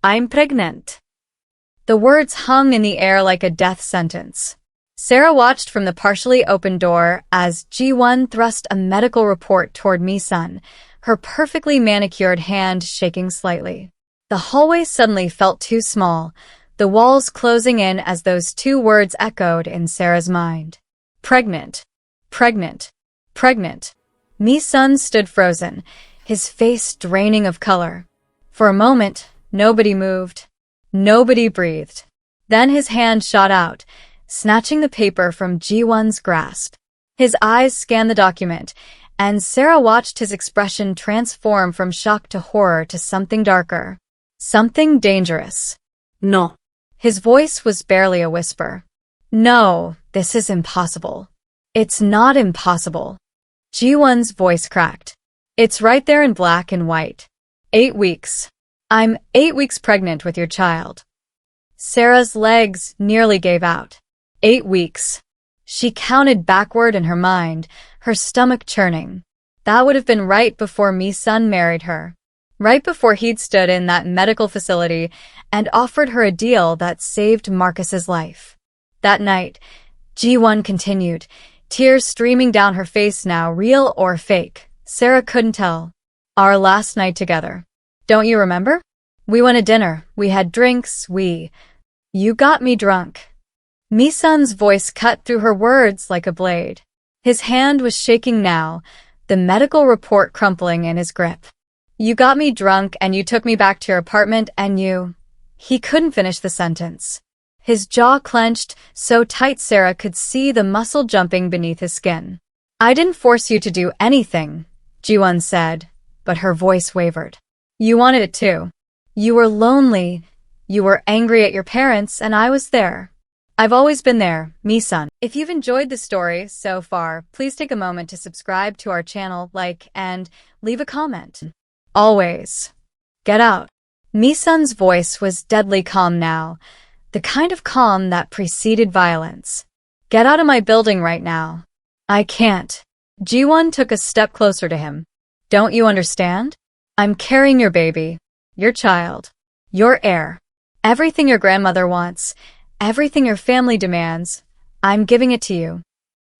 I'm pregnant. The words hung in the air like a death sentence. Sarah watched from the partially open door as Ji-won thrust a medical report toward Mi-sun, her perfectly manicured hand shaking slightly. The hallway suddenly felt too small, the walls closing in as those two words echoed in Sarah's mind. Pregnant. Pregnant. Pregnant. Mi-sun stood frozen, his face draining of color. For a moment, nobody moved. Nobody breathed. Then his hand shot out, snatching the paper from Ji-won's grasp. His eyes scanned the document, and Sarah watched his expression transform from shock to horror to something darker. Something dangerous. No. His voice was barely a whisper. No, this is impossible. It's not impossible. Ji-won's voice cracked. It's right there in black and white. 8 weeks. I'm 8 weeks pregnant with your child. Sarah's legs nearly gave out. 8 weeks. She counted backward in her mind, her stomach churning. That would have been right before Mi-sun married her. Right before he'd stood in that medical facility and offered her a deal that saved Marcus's life. That night, Ji-won continued, tears streaming down her face now, real or fake. Sarah couldn't tell. Our last night together. Don't you remember? We went to dinner, we had drinks, You got me drunk. Mi-sun's voice cut through her words like a blade. His hand was shaking now, the medical report crumpling in his grip. You got me drunk and you took me back to your apartment and you... He couldn't finish the sentence. His jaw clenched so tight Sarah could see the muscle jumping beneath his skin. I didn't force you to do anything, Ji-won said, but her voice wavered. You wanted it too. You were lonely, you were angry at your parents, and I was there. I've always been there, Mi-sun. If you've enjoyed the story so far, please take a moment to subscribe to our channel, like, and leave a comment. Always. Get out. Mi-sun's voice was deadly calm now, the kind of calm that preceded violence. Get out of my building right now. I can't. Ji-won took a step closer to him. Don't you understand? I'm carrying your baby, your child, your heir. Everything your grandmother wants, everything your family demands, I'm giving it to you.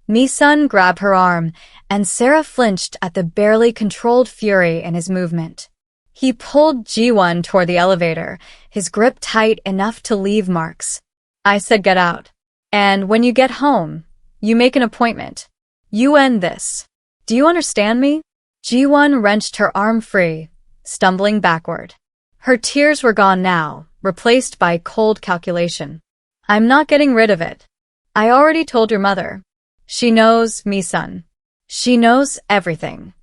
Mi-sun grabbed her arm, and Sarah flinched at the barely controlled fury in his movement. He pulled Ji-won toward the elevator, his grip tight enough to leave marks. I said get out. And when you get home, you make an appointment. You end this. Do you understand me? Ji-won wrenched her arm free, stumbling backward. Her tears were gone now, replaced by cold calculation. I'm not getting rid of it. I already told your mother. She knows, Mi-sun. She knows everything.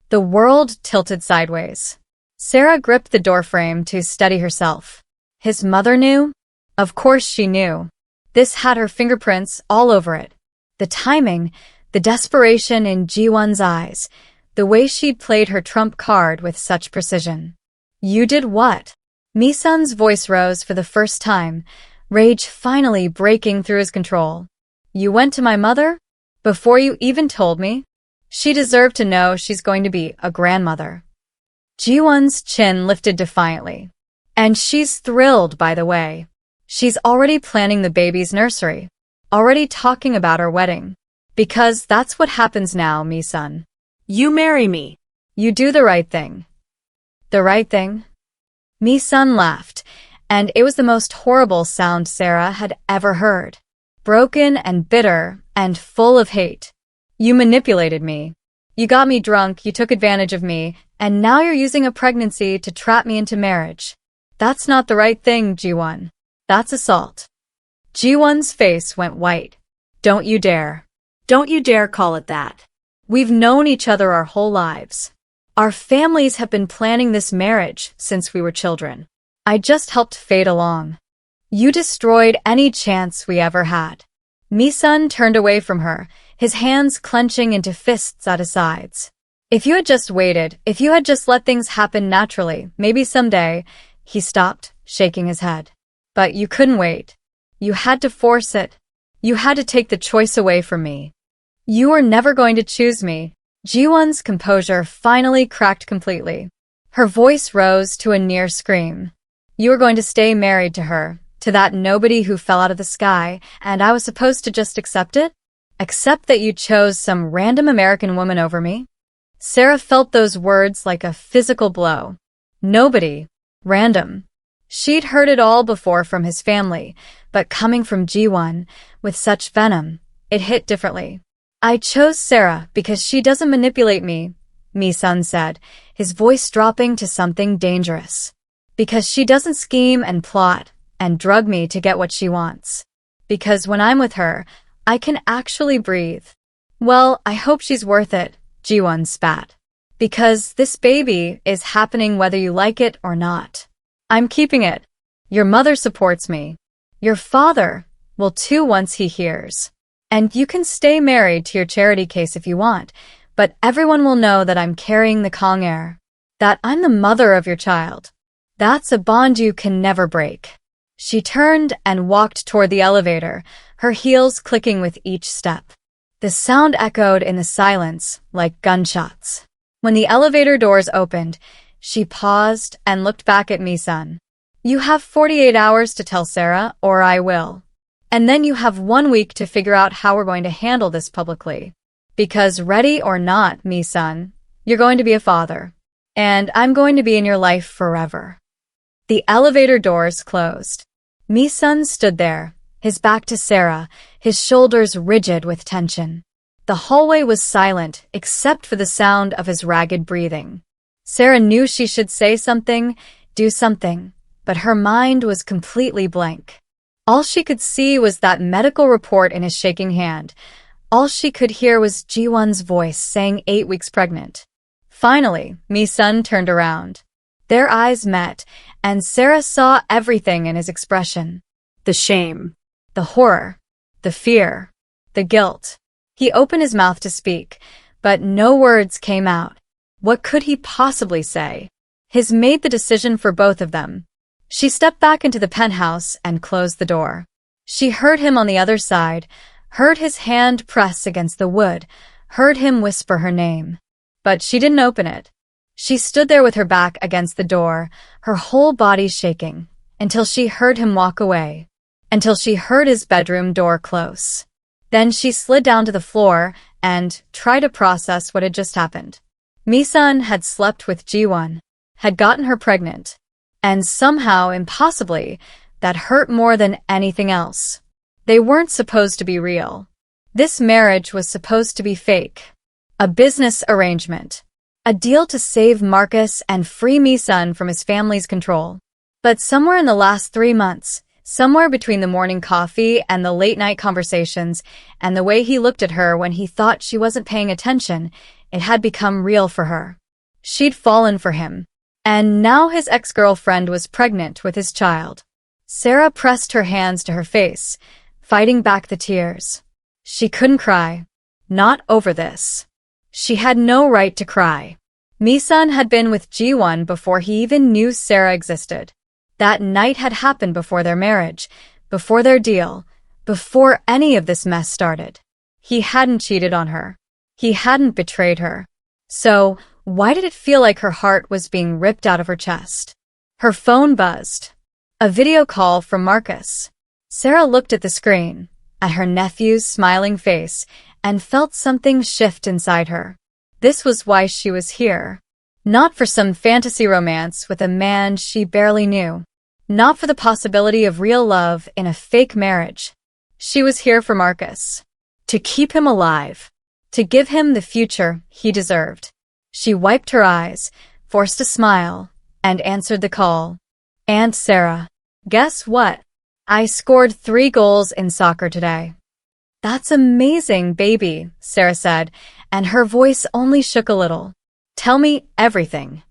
The world tilted sideways. Sarah gripped the doorframe to steady herself. His mother knew? Of course she knew. This had her fingerprints all over it. The timing, the desperation in Ji-won's eyes, the way she'd played her trump card with such precision. You did what? Mi-sun's voice rose for the first time, rage finally breaking through his control. You went to my mother? Before you even told me? She deserved to know she's going to be a grandmother. Ji-won's chin lifted defiantly. And she's thrilled, by the way. She's already planning the baby's nursery. Already talking about our wedding. Because that's what happens now, Mi-sun. You marry me. You do the right thing. The right thing? Mi-sun laughed, and it was the most horrible sound Sarah had ever heard. Broken and bitter and full of hate. You manipulated me. You got me drunk, you took advantage of me, and now you're using a pregnancy to trap me into marriage. That's not the right thing, Ji-won. That's assault. Ji-won's face went white. Don't you dare. Don't you dare call it that. We've known each other our whole lives. Our families have been planning this marriage since we were children. I just helped fade along. You destroyed any chance we ever had. Mi-sun turned away from her, his hands clenching into fists at his sides. If you had just waited, if you had just let things happen naturally, maybe someday, he stopped, shaking his head. But you couldn't wait. You had to force it. You had to take the choice away from me. You were never going to choose me. Ji-won's composure finally cracked completely. Her voice rose to a near scream. You were going to stay married to her, to that nobody who fell out of the sky, and I was supposed to just accept it? Accept that you chose some random American woman over me? Sarah felt those words like a physical blow. Nobody. Random. She'd heard it all before from his family, but coming from Ji-won, with such venom, it hit differently. I chose Sarah because she doesn't manipulate me, Mi-sun said, his voice dropping to something dangerous. Because she doesn't scheme and plot and drug me to get what she wants. Because when I'm with her, I can actually breathe. Well, I hope she's worth it, Ji-won spat. Because this baby is happening whether you like it or not. I'm keeping it. Your mother supports me. Your father will too once he hears. And you can stay married to your charity case if you want, but everyone will know that I'm carrying the Kang heir. That I'm the mother of your child. That's a bond you can never break. She turned and walked toward the elevator, her heels clicking with each step. The sound echoed in the silence like gunshots. When the elevator doors opened, she paused and looked back at Mi-sun. You have 48 hours to tell Sarah, or I will. And then you have 1 week to figure out how we're going to handle this publicly. Because ready or not, Mi-sun, you're going to be a father. And I'm going to be in your life forever. The elevator doors closed. Mi-sun stood there, his back to Sarah, his shoulders rigid with tension. The hallway was silent except for the sound of his ragged breathing. Sarah knew she should say something, do something, but her mind was completely blank. All she could see was that medical report in his shaking hand. All she could hear was Ji-won's voice saying 8 weeks pregnant. Finally, Mi-sun turned around. Their eyes met, and Sarah saw everything in his expression. The shame. The horror. The fear. The guilt. He opened his mouth to speak, but no words came out. What could he possibly say? He's made the decision for both of them. She stepped back into the penthouse and closed the door. She heard him on the other side, heard his hand press against the wood, heard him whisper her name. But she didn't open it. She stood there with her back against the door, her whole body shaking, until she heard him walk away, until she heard his bedroom door close. Then she slid down to the floor and tried to process what had just happened. Mi-sun had slept with Ji-won, had gotten her pregnant, and somehow, impossibly, that hurt more than anything else. They weren't supposed to be real. This marriage was supposed to be fake. A business arrangement. A deal to save Marcus and free Mi-sun from his family's control. But somewhere in the last 3 months, somewhere between the morning coffee and the late-night conversations and the way he looked at her when he thought she wasn't paying attention, it had become real for her. She'd fallen for him. And now his ex-girlfriend was pregnant with his child. Sarah pressed her hands to her face, fighting back the tears. She couldn't cry. Not over this. She had no right to cry. Mi-sun had been with Ji-won before he even knew Sarah existed. That night had happened before their marriage, before their deal, before any of this mess started. He hadn't cheated on her. He hadn't betrayed her. So, why did it feel like her heart was being ripped out of her chest? Her phone buzzed. A video call from Marcus. Sarah looked at the screen, at her nephew's smiling face, and felt something shift inside her. This was why she was here. Not for some fantasy romance with a man she barely knew. Not for the possibility of real love in a fake marriage. She was here for Marcus. To keep him alive. To give him the future he deserved. She wiped her eyes, forced a smile, and answered the call. Aunt Sarah. Guess what? I scored 3 goals in soccer today. That's amazing, baby, Sarah said, and her voice only shook a little. Tell me everything.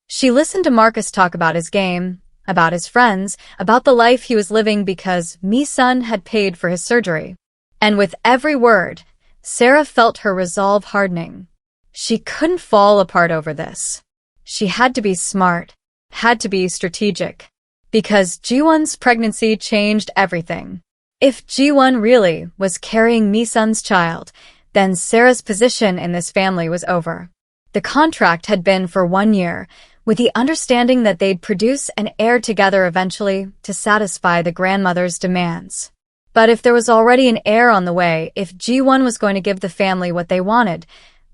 She listened to Marcus talk about his game, about his friends, about the life he was living because Mi-sun had paid for his surgery. And with every word, Sarah felt her resolve hardening. She couldn't fall apart over this. She had to be smart, had to be strategic. Because Ji-won's pregnancy changed everything. If Ji-won really was carrying Mi-sun's child, then Sarah's position in this family was over. The contract had been for 1 year, with the understanding that they'd produce an heir together eventually to satisfy the grandmother's demands. But if there was already an heir on the way, if Ji-won was going to give the family what they wanted,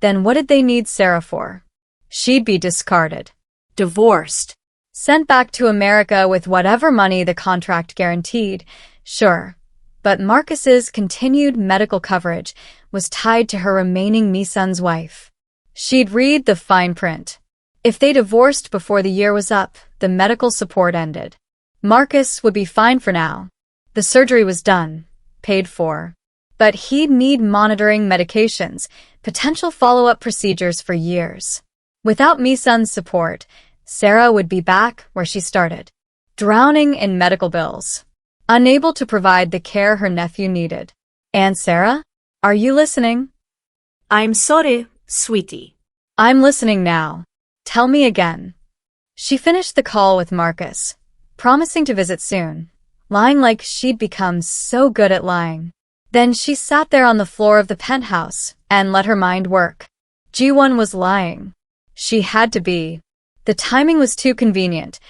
then what did they need Sarah for? She'd be discarded. Divorced. Sent back to America with whatever money the contract guaranteed, sure. But Marcus's continued medical coverage was tied to her remaining Mi-sun's wife. She'd read the fine print. If they divorced before the year was up, the medical support ended. Marcus would be fine for now. The surgery was done, paid for. But he'd need monitoring medications, potential follow-up procedures for years. Without Mi-sun's support, Sarah would be back where she started, drowning in medical bills, unable to provide the care her nephew needed. And Sarah, are you listening? I'm sorry, sweetie. I'm listening now. Tell me again. She finished the call with Marcus, promising to visit soon, lying like she'd become so good at lying. Then she sat there on the floor of the penthouse and let her mind work. Ji-won was lying. She had to be. The timing was too convenient.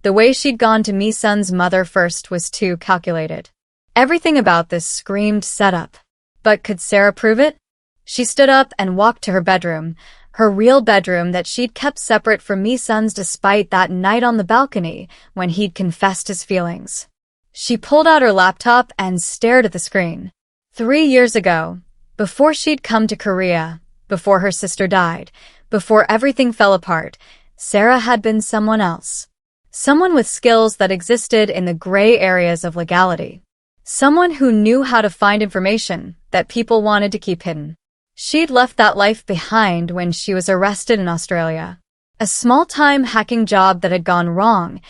The way she'd gone to Mi-sun's mother first was too calculated. Everything about this screamed setup. But could Sarah prove it? She stood up and walked to her bedroom, her real bedroom that she'd kept separate from Mi-sun's despite that night on the balcony when he'd confessed his feelings. She pulled out her laptop and stared at the screen. 3 years ago, before she'd come to Korea, before her sister died, before everything fell apart, Sarah had been someone else. Someone with skills that existed in the gray areas of legality. Someone who knew how to find information that people wanted to keep hidden. She'd left that life behind when she was arrested in Australia. A small-time hacking job that had gone wrong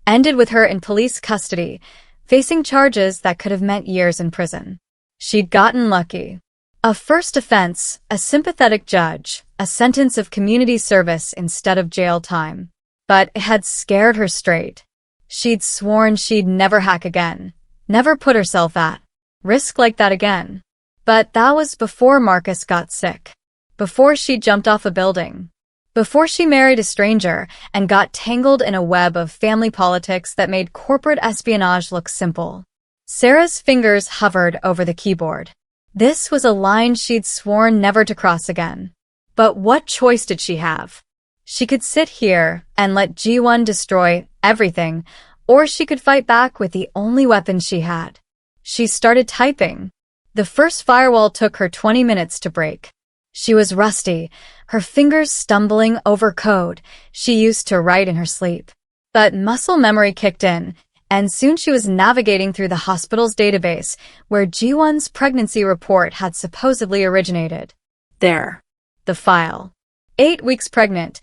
ended with her in police custody, facing charges that could have meant years in prison. She'd gotten lucky. A first offense, a sympathetic judge, a sentence of community service instead of jail time. But it had scared her straight. She'd sworn she'd never hack again, never put herself at risk like that again. But that was before Marcus got sick, before she jumped off a building, before she married a stranger and got tangled in a web of family politics that made corporate espionage look simple. Sarah's fingers hovered over the keyboard. This was a line she'd sworn never to cross again. But what choice did she have? She could sit here and let Ji-won destroy everything, or she could fight back with the only weapon she had. She started typing. The first firewall took her 20 minutes to break. She was rusty, her fingers stumbling over code she used to write in her sleep. But muscle memory kicked in, and soon she was navigating through the hospital's database where Ji-won's pregnancy report had supposedly originated. There. The file. 8 weeks pregnant,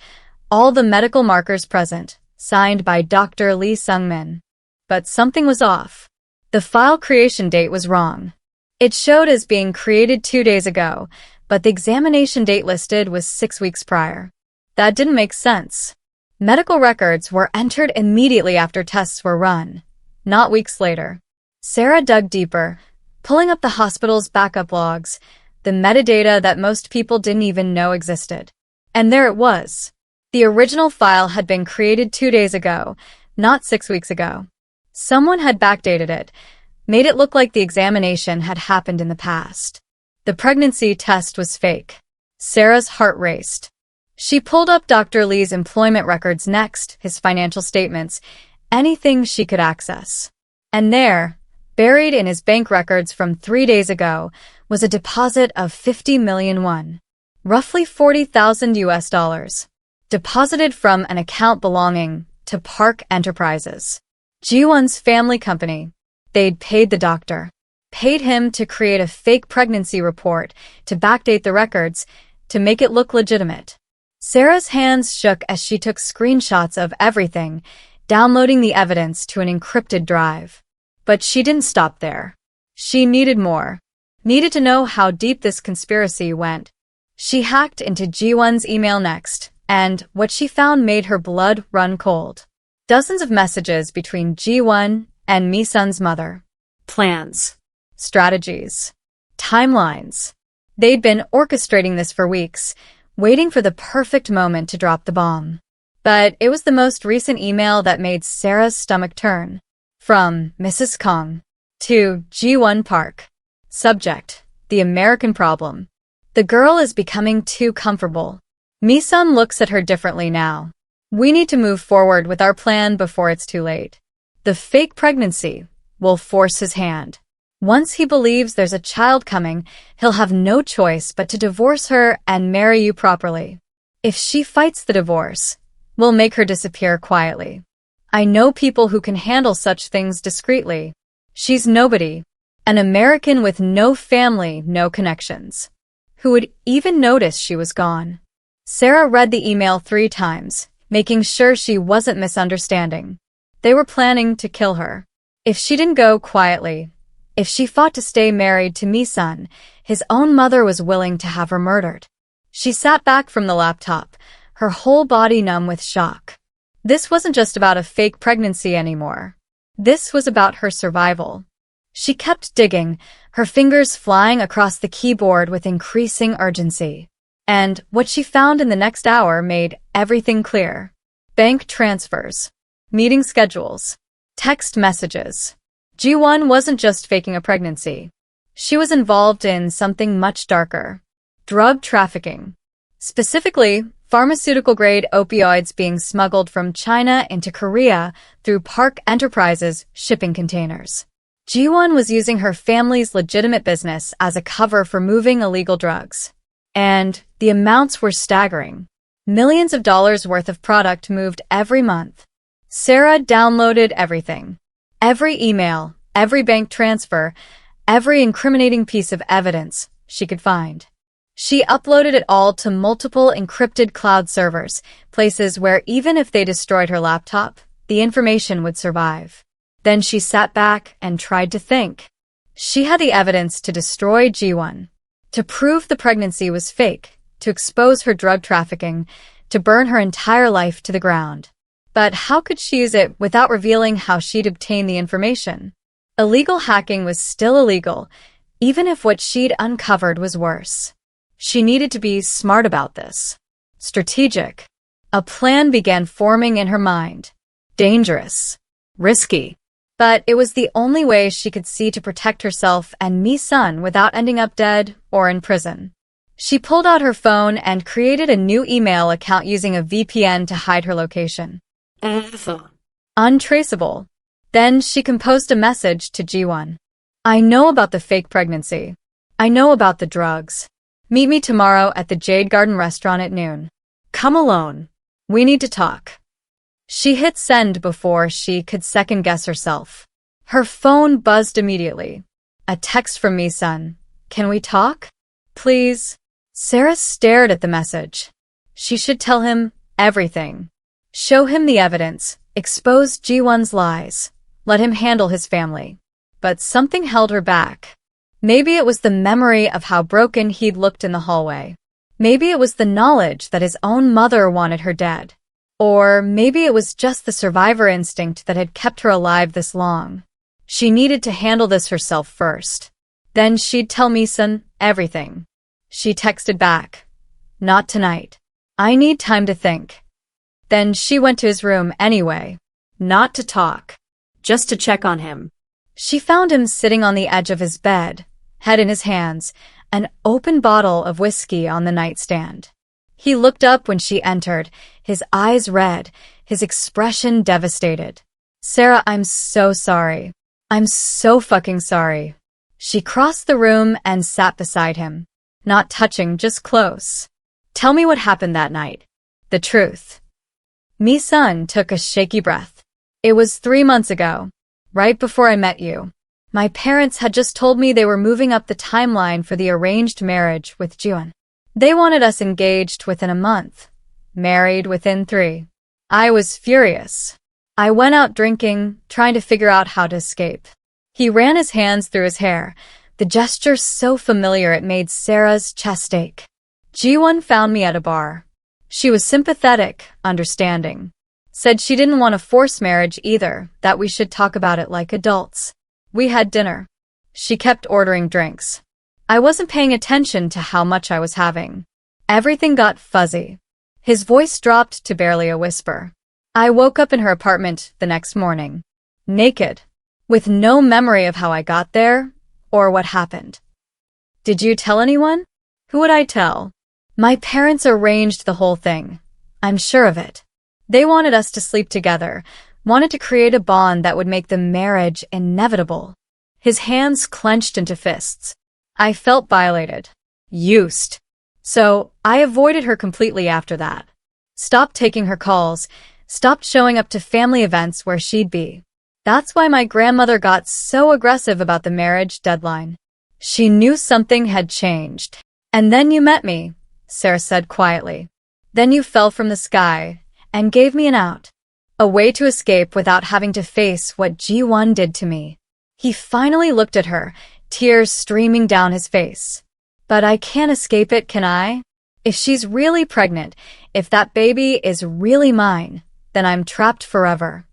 all the medical markers present, signed by Dr. Lee Sung-min. But something was off. The file creation date was wrong. It showed as being created 2 days ago, but the examination date listed was 6 weeks prior. That didn't make sense. Medical records were entered immediately after tests were run, not weeks later. Sarah dug deeper, pulling up the hospital's backup logs, the metadata that most people didn't even know existed. And there it was. The original file had been created 2 days ago, not 6 weeks ago. Someone had backdated it, made it look like the examination had happened in the past. The pregnancy test was fake. Sarah's heart raced. She pulled up Dr. Lee's employment records next, his financial statements, anything she could access. And there, buried in his bank records from 3 days ago, was a deposit of 50 million won, roughly $40,000, deposited from an account belonging to Park Enterprises, Ji-won's family company. They'd paid the doctor, paid him to create a fake pregnancy report, to backdate the records, to make it look legitimate. Sarah's hands shook as she took screenshots of everything, downloading the evidence to an encrypted drive. But she didn't stop there. She needed more. Needed to know how deep this conspiracy went. She hacked into Ji-won's email next, and what she found made her blood run cold. Dozens of messages between Ji-won and Mi-sun's mother. Plans. Strategies. Timelines. They'd been orchestrating this for weeks, waiting for the perfect moment to drop the bomb. But it was the most recent email that made Sarah's stomach turn. From Mrs. Kang to Ji-won Park. Subject: The American Problem. The girl is becoming too comfortable. Mi-sun looks at her differently now. We need to move forward with our plan before it's too late. The fake pregnancy will force his hand. Once he believes there's a child coming, he'll have no choice but to divorce her and marry you properly. If she fights the divorce, we'll make her disappear quietly. I know people who can handle such things discreetly. She's nobody, an American with no family, no connections. Who would even notice she was gone? Sarah read the email 3 times, making sure she wasn't misunderstanding. They were planning to kill her. If she didn't go quietly, if she fought to stay married to Mi-sun, his own mother was willing to have her murdered. She sat back from the laptop, her whole body numb with shock. This wasn't just about a fake pregnancy anymore. This was about her survival. She kept digging, her fingers flying across the keyboard with increasing urgency. And what she found in the next hour made everything clear. Bank transfers, meeting schedules, text messages. Ji-won wasn't just faking a pregnancy. She was involved in something much darker. Drug trafficking. Specifically, pharmaceutical-grade opioids being smuggled from China into Korea through Park Enterprises shipping containers. Ji-won was using her family's legitimate business as a cover for moving illegal drugs. And the amounts were staggering. Millions of dollars worth of product moved every month. Sarah downloaded everything. Every email, every bank transfer, every incriminating piece of evidence she could find. She uploaded it all to multiple encrypted cloud servers, places where even if they destroyed her laptop, the information would survive. Then she sat back and tried to think. She had the evidence to destroy Ji-won, to prove the pregnancy was fake, to expose her drug trafficking, to burn her entire life to the ground. But how could she use it without revealing how she'd obtained the information? Illegal hacking was still illegal, even if what she'd uncovered was worse. She needed to be smart about this. Strategic. A plan began forming in her mind. Dangerous. Risky. But it was the only way she could see to protect herself and Mi-sun without ending up dead or in prison. She pulled out her phone and created a new email account using a VPN to hide her location. Untraceable. Then she composed a message to Ji-won. I know about the fake pregnancy. I know about the drugs. Meet me tomorrow at the Jade Garden restaurant at noon. Come alone. We need to talk. She hit send before she could second-guess herself. Her phone buzzed immediately. A text from Mi-sun. Can we talk? Please. Sarah stared at the message. She should tell him everything. Show him the evidence, expose Ji-won's lies, let him handle his family. But something held her back. Maybe it was the memory of how broken he'd looked in the hallway. Maybe it was the knowledge that his own mother wanted her dead. Or maybe it was just the survivor instinct that had kept her alive this long. She needed to handle this herself first. Then she'd tell Mi-sun everything. She texted back. Not tonight. I need time to think. Then she went to his room anyway. Not to talk. Just to check on him. She found him sitting on the edge of his bed, head in his hands, an open bottle of whiskey on the nightstand. He looked up when she entered, his eyes red, his expression devastated. Sarah, I'm so sorry. I'm so fucking sorry. She crossed the room and sat beside him. Not touching, just close. Tell me what happened that night. The truth. Mi-sun took a shaky breath. It was 3 months ago, right before I met you. My parents had just told me they were moving up the timeline for the arranged marriage with Ji-won. They wanted us engaged within a month, married within 3. I was furious. I went out drinking, trying to figure out how to escape. He ran his hands through his hair, the gesture so familiar it made Sarah's chest ache. Ji-won found me at a bar. She was sympathetic, understanding. Said she didn't want a forced marriage either, that we should talk about it like adults. We had dinner. She kept ordering drinks. I wasn't paying attention to how much I was having. Everything got fuzzy. His voice dropped to barely a whisper. I woke up in her apartment the next morning, naked, with no memory of how I got there or what happened. Did you tell anyone? Who would I tell? My parents arranged the whole thing. I'm sure of it. They wanted us to sleep together, wanted to create a bond that would make the marriage inevitable. His hands clenched into fists. I felt violated. Used. So, I avoided her completely after that. Stopped taking her calls, stopped showing up to family events where she'd be. That's why my grandmother got so aggressive about the marriage deadline. She knew something had changed. And then you met me, Sarah said quietly. Then you fell from the sky and gave me an out. A way to escape without having to face what Ji-won did to me. He finally looked at her, tears streaming down his face. But I can't escape it, can I? If she's really pregnant, if that baby is really mine, then I'm trapped forever.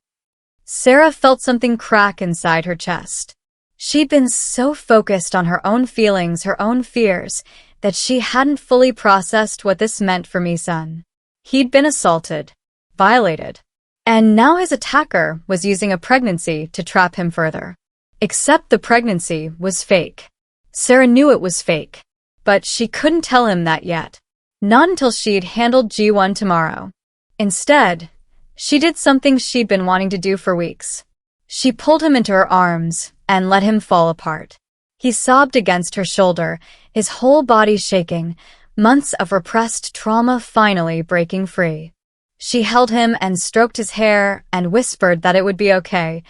Sarah felt something crack inside her chest. She'd been so focused on her own feelings, her own fears, that she hadn't fully processed what this meant for Mi-sun. He'd been assaulted, violated, and now his attacker was using a pregnancy to trap him further. Except the pregnancy was fake. Sarah knew it was fake. But she couldn't tell him that yet. Not until she'd handled Ji-won tomorrow. Instead, she did something she'd been wanting to do for weeks. She pulled him into her arms and let him fall apart. He sobbed against her shoulder, his whole body shaking, months of repressed trauma finally breaking free. She held him and stroked his hair and whispered that it would be okay,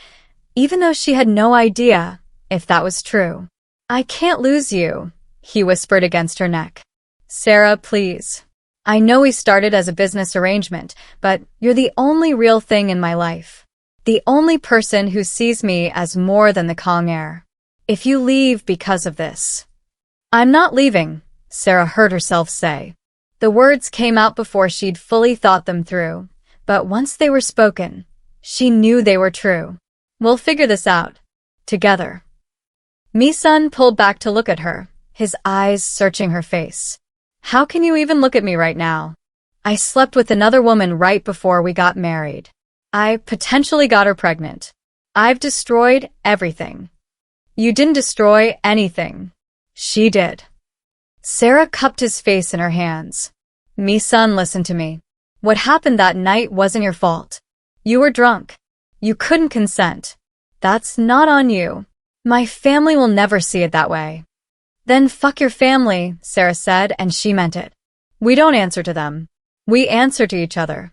even though she had no idea if that was true. I can't lose you, he whispered against her neck. Sarah, please. I know we started as a business arrangement, but you're the only real thing in my life. The only person who sees me as more than the Kang heir. If you leave because of this. I'm not leaving, Sarah heard herself say. The words came out before she'd fully thought them through, but once they were spoken, she knew they were true. We'll figure this out. Together. Mi-sun pulled back to look at her, his eyes searching her face. How can you even look at me right now? I slept with another woman right before we got married. I potentially got her pregnant. I've destroyed everything. You didn't destroy anything. She did. Sarah cupped his face in her hands. Mi-sun, listen to me. What happened that night wasn't your fault. You were drunk. You couldn't consent. That's not on you. My family will never see it that way. Then fuck your family, Sarah said, and she meant it. We don't answer to them. We answer to each other.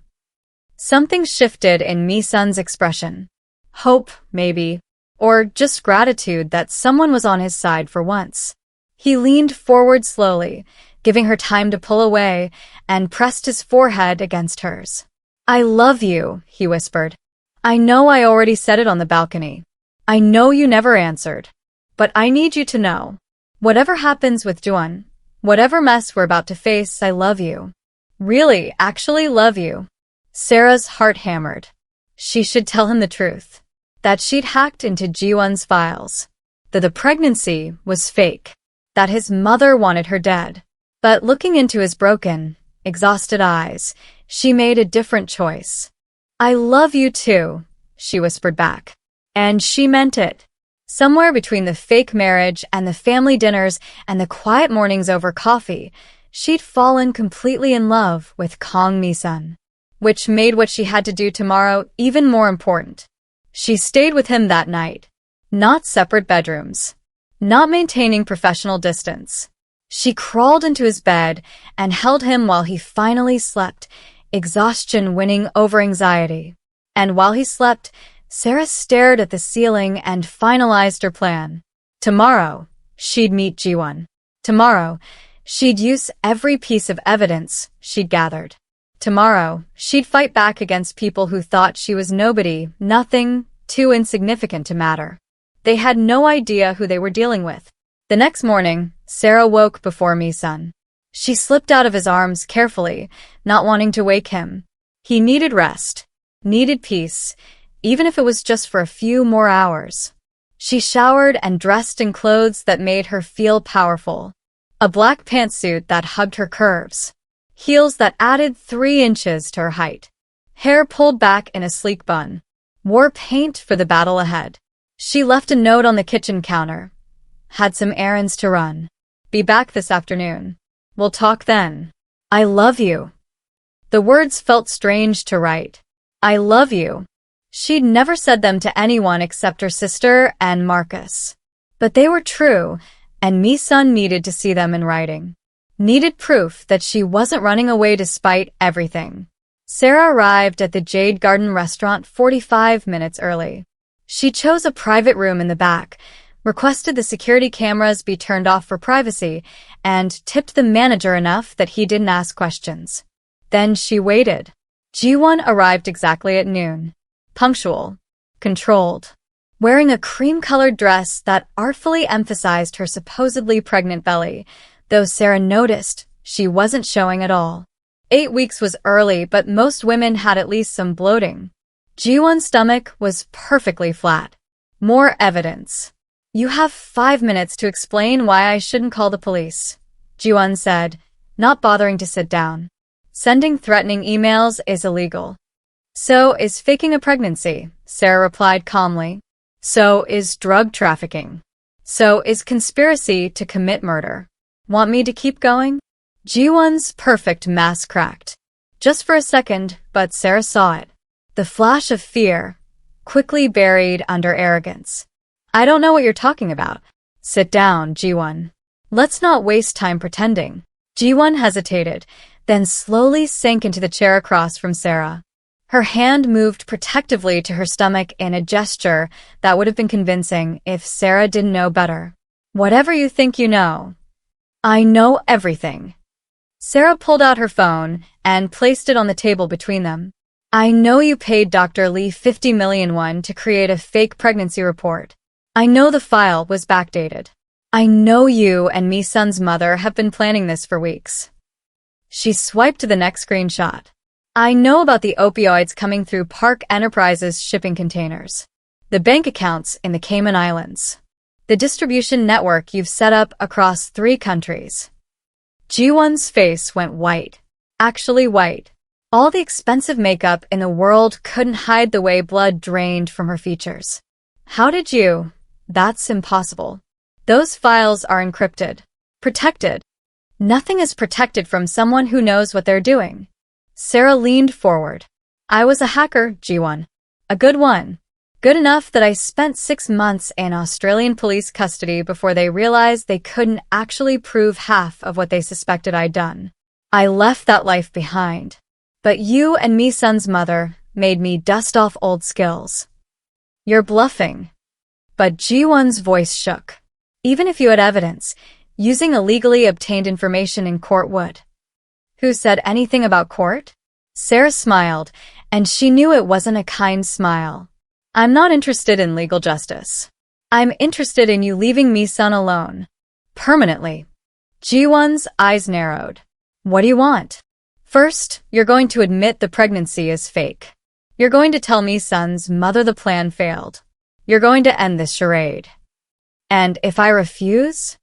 Something shifted in Mi-sun's expression. Hope, maybe, or just gratitude that someone was on his side for once. He leaned forward slowly, giving her time to pull away, and pressed his forehead against hers. I love you, he whispered. I know I already said it on the balcony. I know you never answered. But I need you to know. Whatever happens with Ji-won, whatever mess we're about to face, I love you. Really, actually love you. Sarah's heart hammered. She should tell him the truth. That she'd hacked into Ji-won's files. That the pregnancy was fake. That his mother wanted her dead. But looking into his broken, exhausted eyes, she made a different choice. I love you too, she whispered back. And she meant it. Somewhere between the fake marriage and the family dinners and the quiet mornings over coffee, she'd fallen completely in love with Kang Mi-sun, which made what she had to do tomorrow even more important. She stayed with him that night. Not separate bedrooms. Not maintaining professional distance. She crawled into his bed and held him while he finally slept, exhaustion winning over anxiety. And while he slept, Sarah stared at the ceiling and finalized her plan. Tomorrow, she'd meet Ji-won. Tomorrow, she'd use every piece of evidence she'd gathered. Tomorrow, she'd fight back against people who thought she was nobody, nothing, too insignificant to matter. They had no idea who they were dealing with. The next morning, Sarah woke before Mi-sun. She slipped out of his arms carefully, not wanting to wake him. He needed rest, needed peace, even if it was just for a few more hours. She showered and dressed in clothes that made her feel powerful. A black pantsuit that hugged her curves. heels that added 3 inches to her height. Hair pulled back in a sleek bun. Wore paint for the battle ahead. She left a note on the kitchen counter. Had some errands to run. Be back this afternoon. We'll talk then. I love you. The words felt strange to write. I love you. She'd never said them to anyone except her sister and Marcus. But they were true, and Mi-sun needed to see them in writing. Needed proof that she wasn't running away despite everything. Sarah arrived at the Jade Garden restaurant 45 minutes early. She chose a private room in the back, requested the security cameras be turned off for privacy, and tipped the manager enough that he didn't ask questions. Then she waited. Ji-won arrived exactly at noon. Punctual. Controlled. Wearing a cream-colored dress that artfully emphasized her supposedly pregnant belly, though Sarah noticed she wasn't showing at all. 8 weeks was early, but most women had at least some bloating. Ji-won's stomach was perfectly flat. More evidence. You have 5 minutes to explain why I shouldn't call the police, Ji-won said, not bothering to sit down. Sending threatening emails is illegal. So is faking a pregnancy, Sarah replied calmly. So is drug trafficking. So is conspiracy to commit murder. Want me to keep going? Ji-won's perfect mask cracked. Just for a second, but Sarah saw it. The flash of fear, quickly buried under arrogance. I don't know what you're talking about. Sit down, Ji-won. Let's not waste time pretending. Ji-won hesitated, then slowly sank into the chair across from Sarah. Her hand moved protectively to her stomach in a gesture that would have been convincing if Sarah didn't know better. Whatever you think you know. I know everything. Sarah pulled out her phone and placed it on the table between them. I know you paid Dr. Lee 50 million won to create a fake pregnancy report. I know the file was backdated. I know you and Mi-sun's mother have been planning this for weeks. She swiped to the next screenshot. I know about the opioids coming through Park Enterprises shipping containers. The bank accounts in the Cayman Islands. The distribution network you've set up across 3 countries. Ji-won's face went white. Actually white. All the expensive makeup in the world couldn't hide the way blood drained from her features. How did you? That's impossible. Those files are encrypted. Protected. Nothing is protected from someone who knows what they're doing. Sarah leaned forward. I was a hacker, Ji-won. A good one. Good enough that I spent 6 months in Australian police custody before they realized they couldn't actually prove half of what they suspected I'd done. I left that life behind. But you and Mi-sun's mother made me dust off old skills. You're bluffing. But Ji-won's voice shook. Even if you had evidence, using illegally obtained information in court would. Who said anything about court? Sarah smiled, and she knew it wasn't a kind smile. I'm not interested in legal justice. I'm interested in you leaving Mi-sun alone. Permanently. Ji-won's eyes narrowed. What do you want? First, you're going to admit the pregnancy is fake. You're going to tell Mi-sun's mother the plan failed. You're going to end this charade. And if I refuse?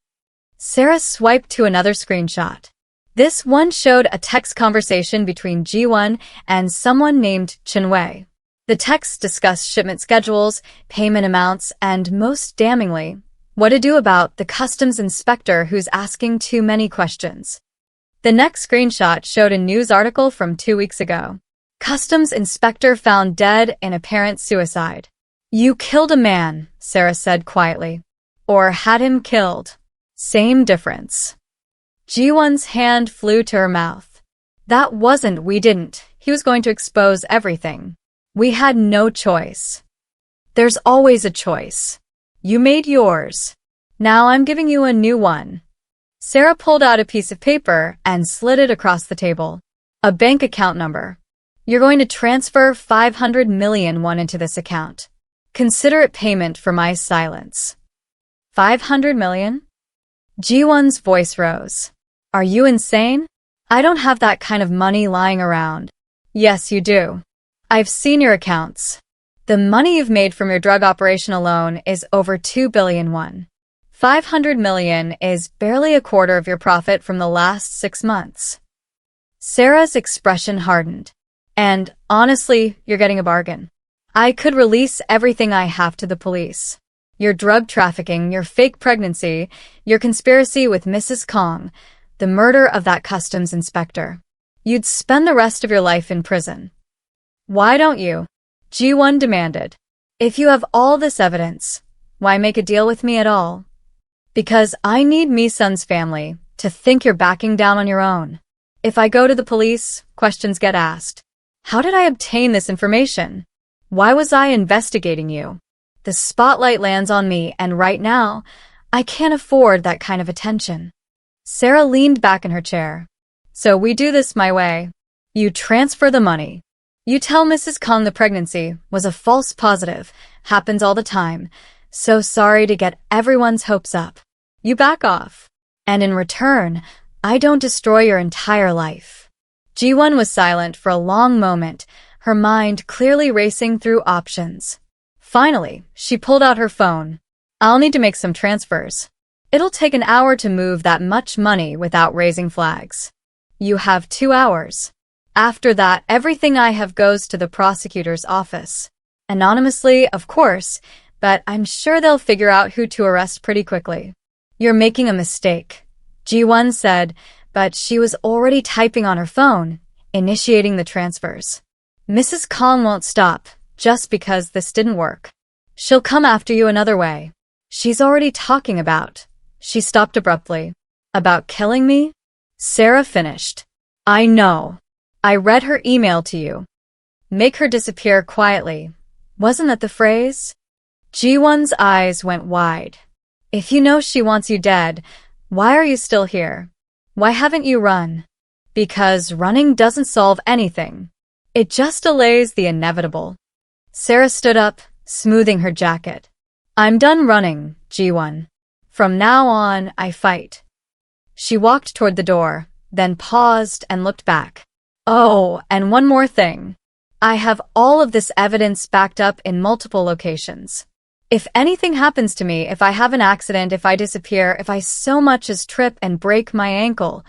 Sarah swiped to another screenshot. This one showed a text conversation between Ji-won and someone named Chin-wei. The text discussed shipment schedules, payment amounts, and most damningly, what to do about the customs inspector who's asking too many questions. The next screenshot showed a news article from 2 weeks ago. Customs inspector found dead in apparent suicide. You killed a man, Sarah said quietly. Or had him killed. Same difference. Ji-won's hand flew to her mouth. That wasn't we didn't. He was going to expose everything. We had no choice. There's always a choice. You made yours. Now I'm giving you a new one. Sarah pulled out a piece of paper and slid it across the table. A bank account number. You're going to transfer 500 million won into this account. Consider it payment for my silence. 500 million? Ji-won's voice rose. Are you insane? I don't have that kind of money lying around. Yes, you do. I've seen your accounts. The money you've made from your drug operation alone is over 2 billion won. 500 million is barely a quarter of your profit from the last 6 months. Sarah's expression hardened. And honestly, you're getting a bargain. I could release everything I have to the police. Your drug trafficking, your fake pregnancy, your conspiracy with Mrs. Kang, the murder of that customs inspector. You'd spend the rest of your life in prison. Why don't you? Ji-won demanded. If you have all this evidence, why make a deal with me at all? Because I need Mi-sun's family to think you're backing down on your own. If I go to the police, questions get asked. How did I obtain this information? Why was I investigating you? The spotlight lands on me, and right now, I can't afford that kind of attention. Sarah leaned back in her chair. So we do this my way. You transfer the money. You tell Mrs. Kang the pregnancy was a false positive, happens all the time. So sorry to get everyone's hopes up. You back off. And in return, I don't destroy your entire life. Ji-won was silent for a long moment, her mind clearly racing through options. Finally, she pulled out her phone. I'll need to make some transfers. It'll take an hour to move that much money without raising flags. You have 2 hours. After that, everything I have goes to the prosecutor's office. Anonymously, of course, but I'm sure they'll figure out who to arrest pretty quickly. You're making a mistake, Ji-won said, but she was already typing on her phone, initiating the transfers. Mrs. Kang won't stop, just because this didn't work. She'll come after you another way. She's already talking about. She stopped abruptly. About killing me? Sarah finished. I know. I read her email to you. Make her disappear quietly. Wasn't that the phrase? Ji-won's eyes went wide. If you know she wants you dead, why are you still here? Why haven't you run? Because running doesn't solve anything. It just delays the inevitable. Sarah stood up, smoothing her jacket. I'm done running, Ji-won. From now on, I fight. She walked toward the door, then paused and looked back. Oh, and one more thing. I have all of this evidence backed up in multiple locations. If anything happens to me, if I have an accident, if I disappear, if I so much as trip and break my ankle,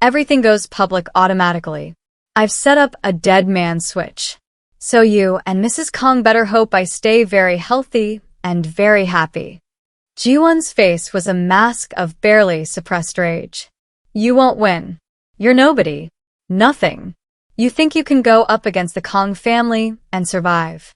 everything goes public automatically. I've set up a dead man switch. So you and Mrs. Kang better hope I stay very healthy and very happy. Ji-won's face was a mask of barely suppressed rage. You won't win. You're nobody. Nothing. You think you can go up against the Kang family and survive.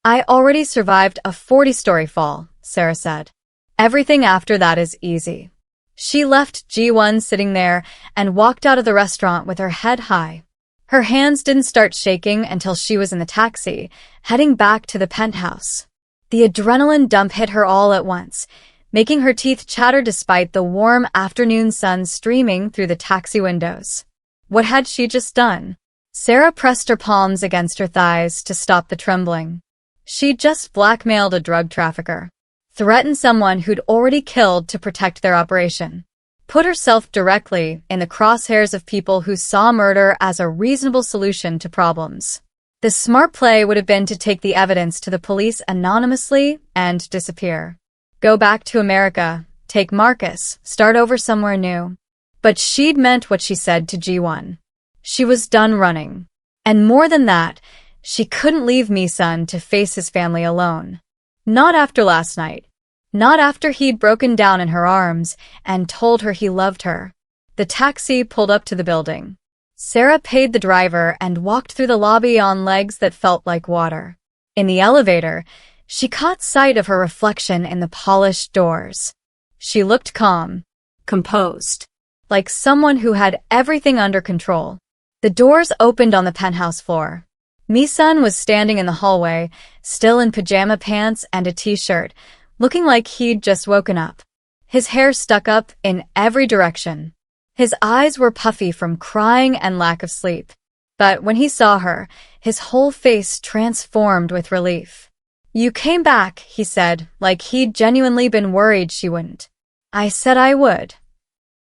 I already survived a 40-story fall, Sarah said. Everything after that is easy. She left Ji-won sitting there and walked out of the restaurant with her head high. Her hands didn't start shaking until she was in the taxi, heading back to the penthouse. The adrenaline dump hit her all at once, making her teeth chatter despite the warm afternoon sun streaming through the taxi windows. What had she just done? Sarah pressed her palms against her thighs to stop the trembling. She'd just blackmailed a drug trafficker, threatened someone who'd already killed to protect their operation, put herself directly in the crosshairs of people who saw murder as a reasonable solution to problems. The smart play would have been to take the evidence to the police anonymously and disappear. Go back to America, take Marcus, start over somewhere new. But she'd meant what she said to Ji-won. She was done running. And more than that, she couldn't leave Mi-sun to face his family alone. Not after last night. Not after he'd broken down in her arms and told her he loved her. The taxi pulled up to the building. Sarah paid the driver and walked through the lobby on legs that felt like water. In the elevator, she caught sight of her reflection in the polished doors. She looked calm, Composed. like someone who had everything under control. The doors opened on the penthouse floor. Mi-sun was standing in the hallway, still in pajama pants and a t-shirt, looking like he'd just woken up. His hair stuck up in every direction. His eyes were puffy from crying and lack of sleep. But when he saw her, his whole face transformed with relief. You came back, he said, like he'd genuinely been worried she wouldn't. I said I would.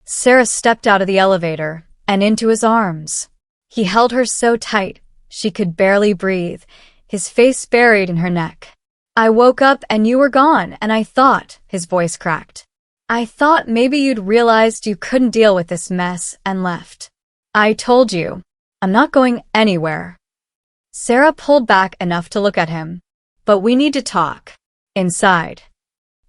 Sarah stepped out of the elevator and into his arms. He held her so tight, she could barely breathe, his face buried in her neck. I woke up and you were gone, and I thought, his voice cracked. I thought maybe you'd realized you couldn't deal with this mess and left. I told you. I'm not going anywhere. Sarah pulled back enough to look at him. But we need to talk. Inside.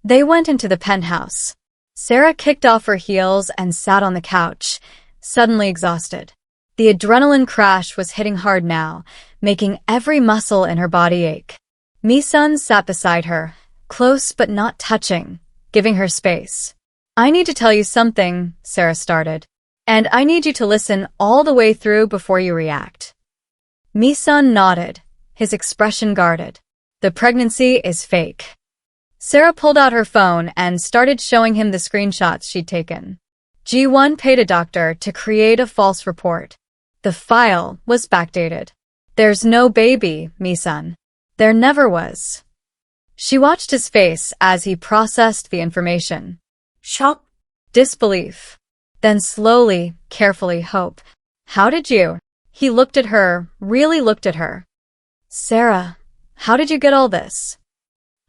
They went into the penthouse. Sarah kicked off her heels and sat on the couch, suddenly exhausted. The adrenaline crash was hitting hard now, making every muscle in her body ache. Mi-sun sat beside her, close but not touching, giving her space. I need to tell you something, Sarah started. And I need you to listen all the way through before you react. Mi-sun nodded, his expression guarded. The pregnancy is fake. Sarah pulled out her phone and started showing him the screenshots she'd taken. Ji-won paid a doctor to create a false report. The file was backdated. There's no baby, Mi-sun. There never was. She watched his face as he processed the information. Shock. Disbelief. Then slowly, carefully, hope. How did you? He looked at her, really looked at her. Sarah, how did you get all this?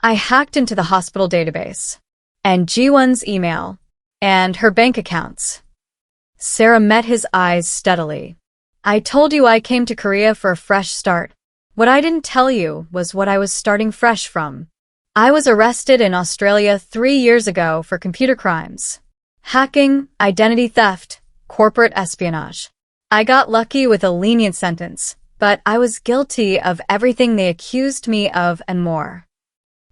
I hacked into the hospital database. And Ji-won's email. And her bank accounts. Sarah met his eyes steadily. I told you I came to Korea for a fresh start. What I didn't tell you was what I was starting fresh from. I was arrested in Australia 3 years ago for computer crimes. Hacking, identity theft, corporate espionage. I got lucky with a lenient sentence, but I was guilty of everything they accused me of and more.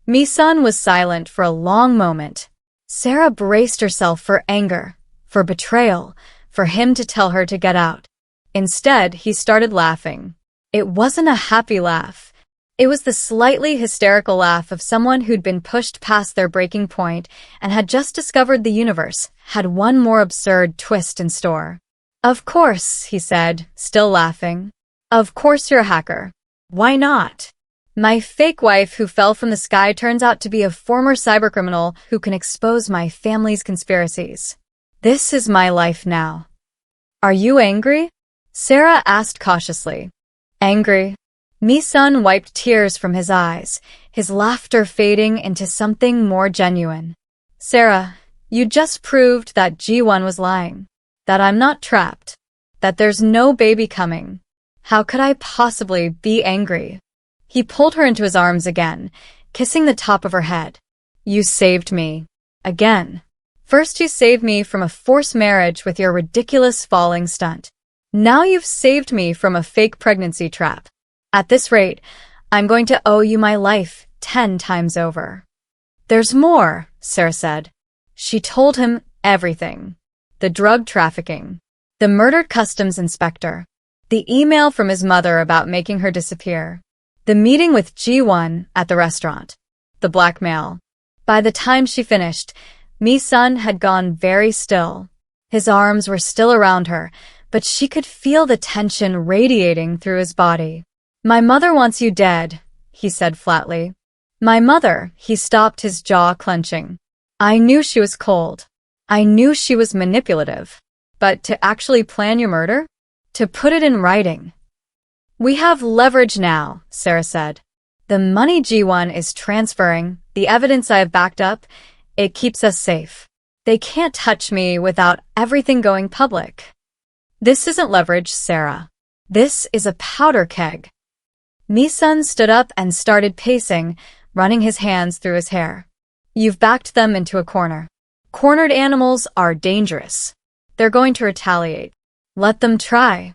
Mi-sun was silent for a long moment. Sarah braced herself for anger, for betrayal, for him to tell her to get out. Instead, he started laughing. It wasn't a happy laugh. It was the slightly hysterical laugh of someone who'd been pushed past their breaking point and had just discovered the universe had one more absurd twist in store. Of course, he said, still laughing. Of course you're a hacker. Why not? My fake wife who fell from the sky turns out to be a former cybercriminal who can expose my family's conspiracies. This is my life now. Are you angry? Sarah asked cautiously. Angry? Mi-sun wiped tears from his eyes, his laughter fading into something more genuine. Sarah, you just proved that Ji-won was lying. That I'm not trapped. That there's no baby coming. How could I possibly be angry? He pulled her into his arms again, kissing the top of her head. You saved me. Again. First you saved me from a forced marriage with your ridiculous falling stunt. Now you've saved me from a fake pregnancy trap. At this rate, I'm going to owe you my life 10 times over. There's more, Sarah said. She told him everything. The drug trafficking. The murdered customs inspector. The email from his mother about making her disappear. The meeting with Ji-won at the restaurant. The blackmail. By the time she finished, Mi-sun had gone very still. His arms were still around her, but she could feel the tension radiating through his body. My mother wants you dead, he said flatly. My mother, he stopped, his jaw clenching. I knew she was cold. I knew she was manipulative. But to actually plan your murder? To put it in writing. We have leverage now, Sarah said. The money Ji-won is transferring, the evidence I have backed up, it keeps us safe. They can't touch me without everything going public. This isn't leverage, Sarah. This is a powder keg. Mi-sun stood up and started pacing, running his hands through his hair. You've backed them into a corner. Cornered animals are dangerous. They're going to retaliate. Let them try.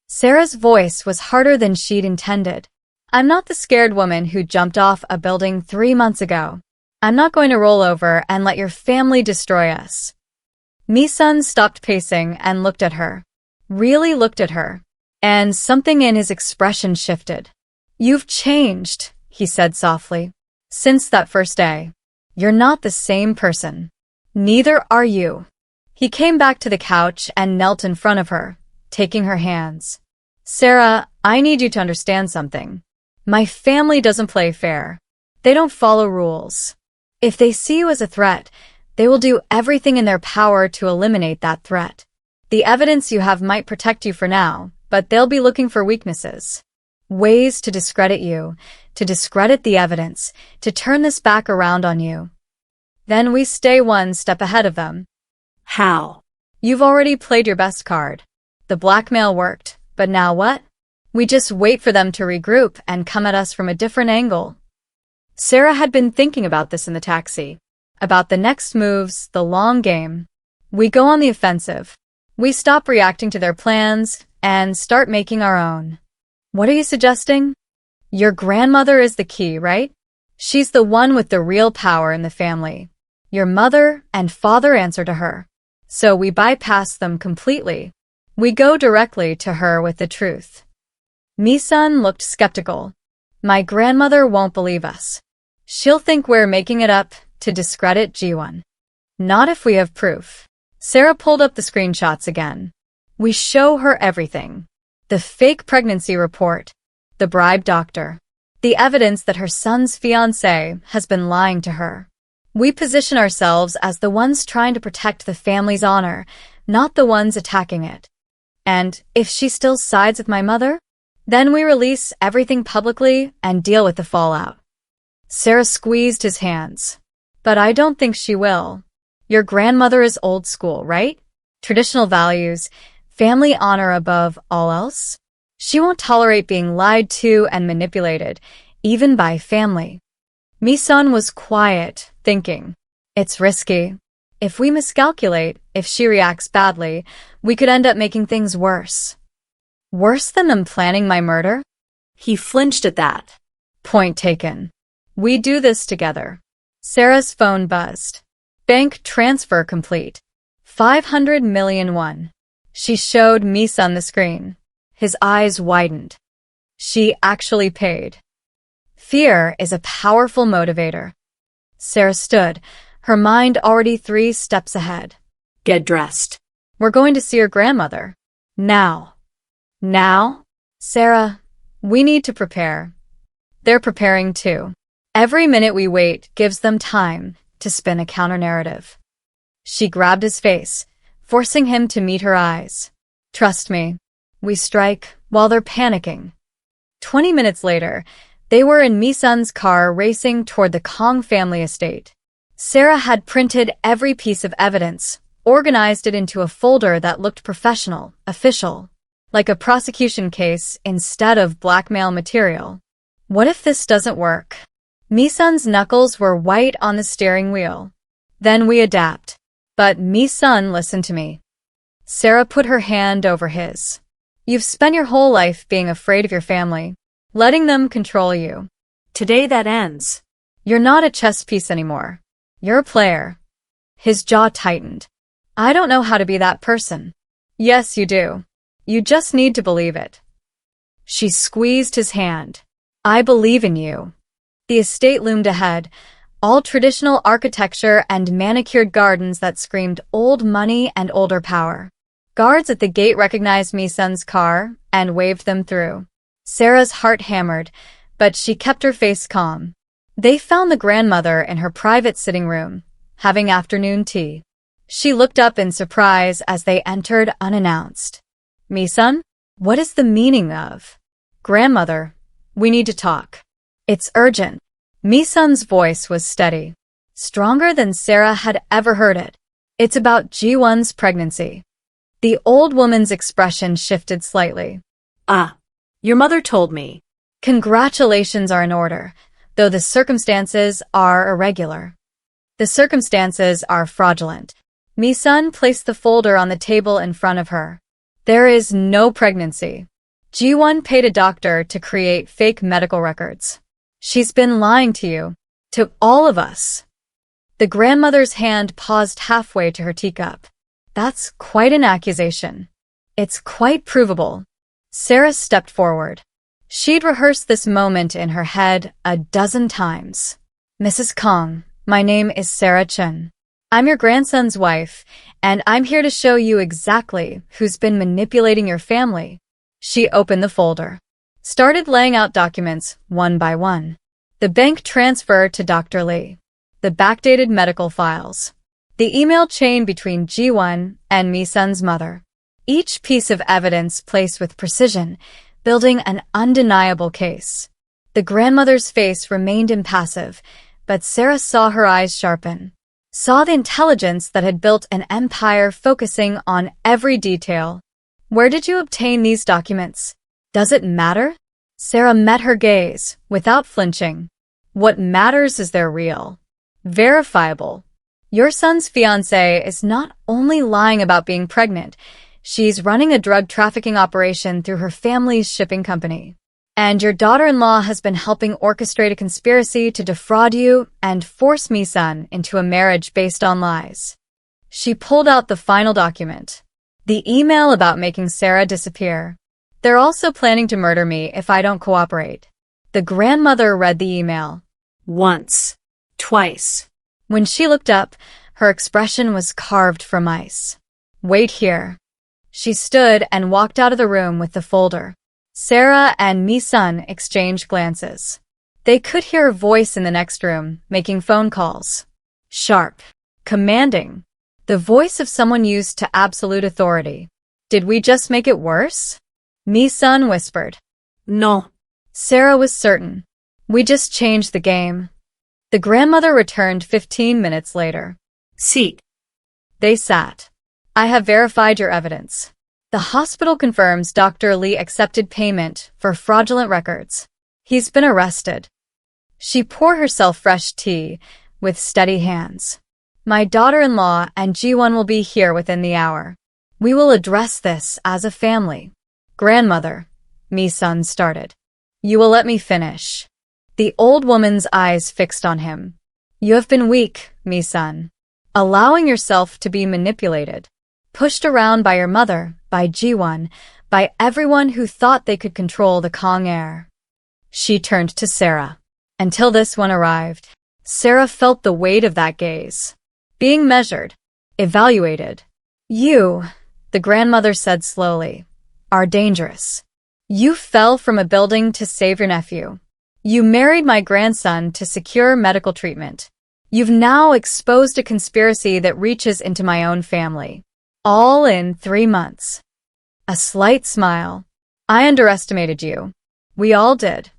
Sarah's voice was harder than she'd intended. I'm not the scared woman who jumped off a building 3 months ago. I'm not going to roll over and let your family destroy us. Mi-sun stopped pacing and looked at her. Really looked at her. And something in his expression shifted. You've changed, he said softly. Since that first day. You're not the same person. Neither are you. He came back to the couch and knelt in front of her, taking her hands. Sarah, I need you to understand something. My family doesn't play fair. They don't follow rules. If they see you as a threat, they will do everything in their power to eliminate that threat. The evidence you have might protect you for now, but they'll be looking for weaknesses. Ways to discredit you, to discredit the evidence, to turn this back around on you. Then we stay one step ahead of them. How? You've already played your best card. The blackmail worked, but now what? We just wait for them to regroup and come at us from a different angle. Sarah had been thinking about this in the taxi. About the next moves, the long game. We go on the offensive. We stop reacting to their plans and start making our own. What are you suggesting? Your grandmother is the key, right? She's the one with the real power in the family. Your mother and father answer to her. So we bypass them completely. We go directly to her with the truth. Mi-sun looked skeptical. My grandmother won't believe us. She'll think we're making it up to discredit Ji-won. Not if we have proof. Sarah pulled up the screenshots again. We show her everything. The fake pregnancy report, the bribe doctor, the evidence that her son's fiancé has been lying to her. We position ourselves as the ones trying to protect the family's honor, not the ones attacking it. And if she still sides with my mother, then we release everything publicly and deal with the fallout. Sarah squeezed his hands. But I don't think she will. Your grandmother is old school, right? Traditional values, family honor above all else. She won't tolerate being lied to and manipulated, even by family. Mi-sun was quiet, thinking. It's risky. If we miscalculate, if she reacts badly, we could end up making things worse. Worse than them planning my murder? He flinched at that. Point taken. We do this together. Sarah's phone buzzed. Bank transfer complete. 500 million won. She showed Mi-sun the screen. His eyes widened. She actually paid. Fear is a powerful motivator. Sarah stood, her mind already 3 steps ahead. Get dressed. We're going to see your grandmother. Now. Now? Sarah, we need to prepare. They're preparing too. Every minute we wait gives them time to spin a counter-narrative. She grabbed his face, forcing him to meet her eyes. Trust me. We strike while they're panicking. 20 minutes later, they were in Mi-sun's car racing toward the Kang family estate. Sarah had printed every piece of evidence, organized it into a folder that looked professional, official, like a prosecution case instead of blackmail material. What if this doesn't work? Mi-sun's knuckles were white on the steering wheel. Then we adapt. But Mi-sun, listen to me. Sarah put her hand over his. You've spent your whole life being afraid of your family, letting them control you. Today that ends. You're not a chess piece anymore. You're a player. His jaw tightened. I don't know how to be that person. Yes, you do. You just need to believe it. She squeezed his hand. I believe in you. The estate loomed ahead, all traditional architecture and manicured gardens that screamed old money and older power. Guards at the gate recognized Mi-sun's car and waved them through. Sarah's heart hammered, but she kept her face calm. They found the grandmother in her private sitting room, having afternoon tea. She looked up in surprise as they entered unannounced. Mi-sun, what is the meaning of? Grandmother, we need to talk. It's urgent. Mi-sun's voice was steady, stronger than Sarah had ever heard it. It's about Ji-won's pregnancy. The old woman's expression shifted slightly. Your mother told me. Congratulations are in order, though the circumstances are irregular. The circumstances are fraudulent. Mi-sun placed the folder on the table in front of her. There is no pregnancy. Ji-won paid a doctor to create fake medical records. She's been lying to you, to all of us. The grandmother's hand paused halfway to her teacup. That's quite an accusation. It's quite provable. Sarah stepped forward. She'd rehearsed this moment in her head a dozen times. Mrs. Kang, my name is Sarah Chen. I'm your grandson's wife, and I'm here to show you exactly who's been manipulating your family. She opened the folder. Started laying out documents one by one. The bank transfer to Dr. Lee. The backdated medical files. The email chain between Ji-won and Mi-sun's mother. Each piece of evidence placed with precision, building an undeniable case. The grandmother's face remained impassive, but Sarah saw her eyes sharpen. Saw the intelligence that had built an empire focusing on every detail. Where did you obtain these documents? Does it matter? Sarah met her gaze, without flinching. What matters is they're real. Verifiable. Your son's fiancée is not only lying about being pregnant, she's running a drug trafficking operation through her family's shipping company. And your daughter-in-law has been helping orchestrate a conspiracy to defraud you and force Mi-sun into a marriage based on lies. She pulled out the final document. The email about making Sarah disappear. They're also planning to murder me if I don't cooperate. The grandmother read the email. Once. Twice. When she looked up, her expression was carved from ice. Wait here. She stood and walked out of the room with the folder. Sarah and Mi-sun exchanged glances. They could hear a voice in the next room, making phone calls. Sharp. Commanding. The voice of someone used to absolute authority. Did we just make it worse? Mi-sun whispered. No. Sarah was certain. We just changed the game. The grandmother returned 15 minutes later. Seat. They sat. I have verified your evidence. The hospital confirms Dr. Lee accepted payment for fraudulent records. He's been arrested. She poured herself fresh tea with steady hands. My daughter-in-law and Ji-won will be here within the hour. We will address this as a family. Grandmother, Mi-sun started. You will let me finish. The old woman's eyes fixed on him. You have been weak, Mi-sun. Allowing yourself to be manipulated. Pushed around by your mother, by Ji-won, by everyone who thought they could control the Kang heir. She turned to Sarah. Until this one arrived, Sarah felt the weight of that gaze. Being measured, evaluated. You, the grandmother said slowly, are dangerous. You fell from a building to save your nephew. You married my grandson to secure medical treatment. You've now exposed a conspiracy that reaches into my own family. All in 3 months. A slight smile. I underestimated you. We all did.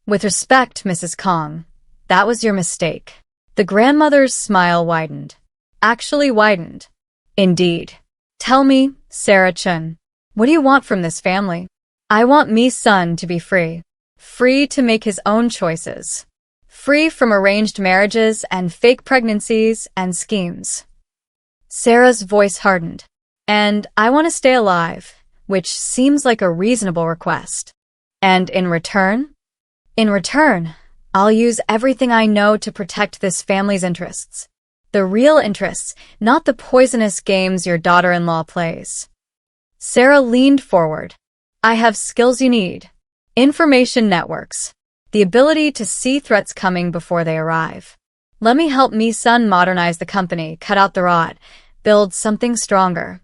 With respect, Mrs. Kang, that was your mistake. The grandmother's smile widened. Actually widened. Indeed. Tell me, Sarah Chun, what do you want from this family? I want Mi-sun to be free. Free to make his own choices. Free from arranged marriages and fake pregnancies and schemes. Sarah's voice hardened. And I want to stay alive, which seems like a reasonable request. And in return? In return, I'll use everything I know to protect this family's interests. The real interests, not the poisonous games your daughter-in-law plays. Sarah leaned forward. I have skills you need. Information networks. The ability to see threats coming before they arrive. Let me help Mi-sun modernize the company, cut out the rot, build something stronger.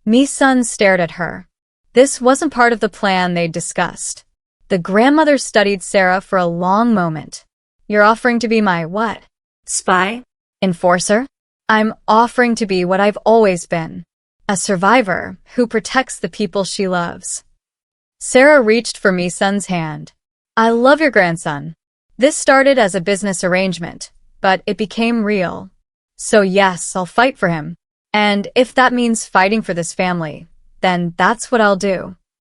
Mi-sun stared at her. This wasn't part of the plan they'd discussed. The grandmother studied Sarah for a long moment. You're offering to be my what? Spy? Enforcer? I'm offering to be what I've always been. A survivor who protects the people she loves. Sarah reached for Mi-sun's hand. I love your grandson. This started as a business arrangement, but it became real. So yes, I'll fight for him. And if that means fighting for this family, then that's what I'll do.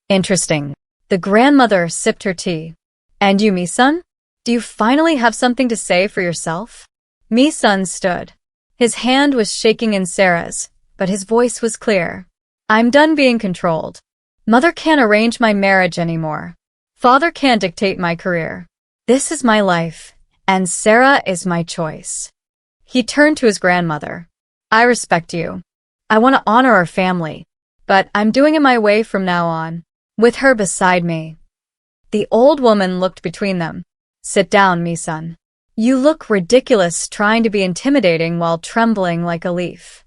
Interesting. The grandmother sipped her tea. And you, Mi-sun? Do you finally have something to say for yourself? Mi-sun stood. His hand was shaking in Sarah's, but his voice was clear. I'm done being controlled. Mother can't arrange my marriage anymore. Father can't dictate my career. This is my life, and Sarah is my choice. He turned to his grandmother. I respect you. I want to honor our family, but I'm doing it my way from now on, with her beside me. The old woman looked between them. Sit down, Mi-sun. You look ridiculous trying to be intimidating while trembling like a leaf.